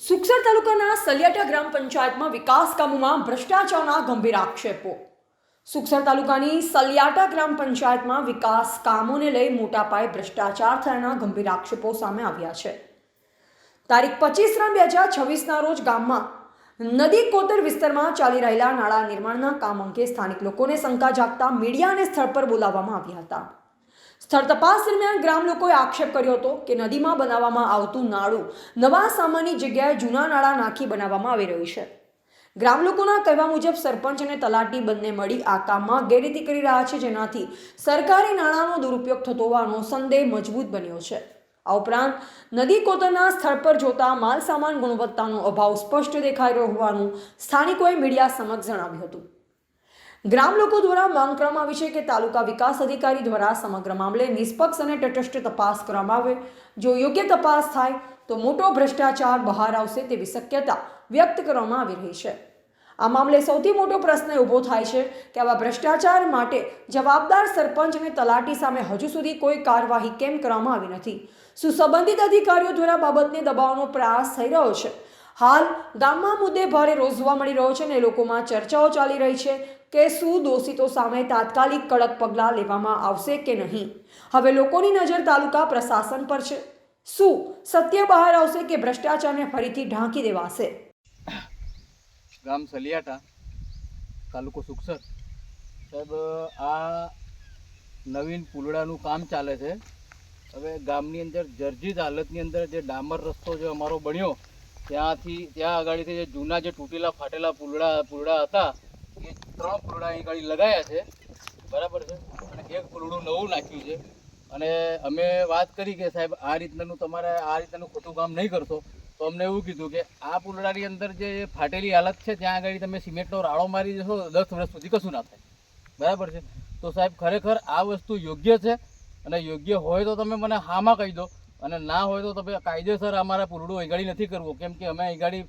સુખસર તાલુકાના સલિયાટા ગ્રામ પંચાયતમાં વિકાસ કામોમાં ભ્રષ્ટાચારના ગંભીર આક્ષેપો। સુખસર તાલુકાની સલિયાટા ગ્રામ પંચાયતમાં વિકાસ કામોને લઈ મોટા પાયે ભ્રષ્ટાચાર થયાના ગંભીર આક્ષેપો સામે આવ્યા છે। તારીખ 25/3/2026ના રોજ ગામમાં નદી કોતર વિસ્તારમાં ચાલી રહેલા નાળા નિર્માણના કામ અંગે સ્થાનિક લોકોને શંકા જાગતા મીડિયાને સ્થળ પર બોલાવવામાં આવ્યા હતા। સ્થળ તપાસ દરમિયાન ગ્રામ લોકોએ આક્ષેપ કર્યો હતો કે નદીમાં બનાવવામાં આવતું નાળું નવા સામાનની જગ્યાએ જૂના નાળા નાખી બનાવવામાં આવી રહ્યું છે। ગ્રામ લોકોના કહેવા મુજબ સરપંચ અને તલાટી બંને મળી આ કામમાં ગેરરીતિ કરી રહ્યા છે, જેનાથી સરકારી નાણાંનો દુરુપયોગ થતો હોવાનો સંદેહ મજબૂત બન્યો છે। આ ઉપરાંત નદી કોતરના સ્થળ પર જોતા માલ સામાન ગુણવત્તાનો અભાવ સ્પષ્ટ દેખાઈ રહ્યો હોવાનું સ્થાનિકોએ મીડિયા સમક્ષ જણાવ્યું હતું। ગ્રામ લોકો દ્વારા માંગ કરવામાં આવી છે કે તાલુકા વિકાસ અધિકારી દ્વારા સમગ્ર મામલે નિષ્પક્ષ અને તટસ્થ તપાસ કરવામાં આવે। જો યોગ્ય તપાસ થાય તો મોટો ભ્રષ્ટાચાર બહાર આવશે તેવી શક્યતા વ્યક્ત કરવામાં આવી રહી છે। આ મામલે સૌથી મોટો પ્રશ્ન ઊભો થાય છે કે આવા ભ્રષ્ટાચાર માટે જવાબદાર સરપંચ અને તલાટી સામે હજુ સુધી કોઈ કાર્યવાહી કેમ કરવામાં આવી નથી? શું સંબંધિત અધિકારીઓ દ્વારા બાબતને દબાવવાનો પ્રયાસ થઈ રહ્યો છે? હાલ ગામમાં મુદ્દે ભારે રોષ જોવા મળી રહ્યો છે અને લોકોમાં ચર્ચાઓ ચાલી રહી છે કે શું દોષિતો સામે તાત્કાલિક કડક પગલાં લેવામાં આવશે કે નહીં। હવે લોકોની નજર તાલુકા પ્રશાસન પર છે। શું સત્ય બહાર આવશે કે ભ્રષ્ટાચારને ફરીથી ઢાંકી દેવાશે? ગામ સલિયાટા, તાલુકો સુખસર સાહેબ, આ નવીન પુલડાનું કામ ચાલે છે। હવે ગામની અંદર જર્જરિત હાલતની અંદર જે ડામર રસ્તો જે અમારો બન્યો ત્યાં આગળથી જે જૂના જે તૂટેલા ફાટેલા પુલડા હતા એ 3 પુલડા અહીં આગળ લગાવ્યા છે, બરાબર છે, અને 1 પુલડું નવું નાખ્યું છે। અને અમે વાત કરી કે સાહેબ આ રીતનું ખોટું કામ નહીં કરશો તો અમને એવું કીધું કે આ પુલડાની અંદર જે ફાટેલી હાલત છે ત્યાં આગળ તમે સિમેન્ટનો રાડો મારી દેશો 10 વર્ષ સુધી કશું ના થાય, બરાબર છે। તો સાહેબ ખરેખર આ વસ્તુ યોગ્ય છે અને યોગ્ય હોય તો તમે મને હામાં કહી દો અને ના હોય તો તમે કાયદેસર અમારા પુલડું અહીંગાડી નથી કરવું, કેમ કે અમે અહીંગાડી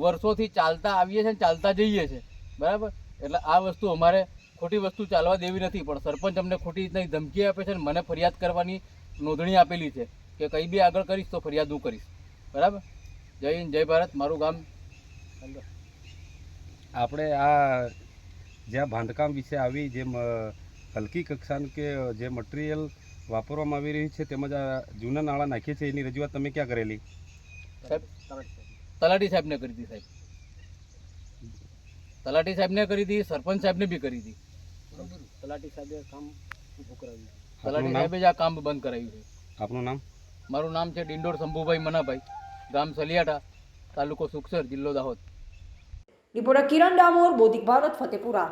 વર્ષોથી ચાલતા આવીએ છીએ અને ચાલતા જઈએ છીએ, બરાબર। એટલે આ વસ્તુ અમારે ખોટી વસ્તુ ચાલવા દેવી નથી, પણ સરપંચ અમને ખોટી રીતના ધમકી આપે છે અને મને ફરિયાદ કરવાની નોંધણી આપેલી છે કે કંઈ બી આગળ કરીશ તો ફરિયાદ હું કરીશ, બરાબર। જય હિન્દ, જય ભારત। મારું ગામ આપણે આ જ્યાં બાંધકામ વિશે આવી જે હલકી કક્ષાનું કે જે મટીરિયલ વાપરવામાં આવી રહી છે તેમજ આ જૂના નાળા નાખીએ છીએ એની રજૂઆત તમે ક્યાં કરેલી? સાહેબ તલાટી સાહેબને કરી હતી, સાહેબ તલાટી સાહેબને કરી હતી, સરપંચ સાહેબને બી કરી હતી। તલાટી સાહેબે કામ ઊભું કરાવ્યું, તલાટી સાહેબે જ આ કામ બંધ કરાવ્યું છે। આપનું નામ? મારું નામ છે ડિંડોર શંભુભાઈ મનાભાઈ, ગામ સલિયાટા, તાલુકો સુખસર, જિલ્લો દાહોદ। રિપોર્ટર કિરણ ડામોર, બોધિક ભારત, ફતેપુરા।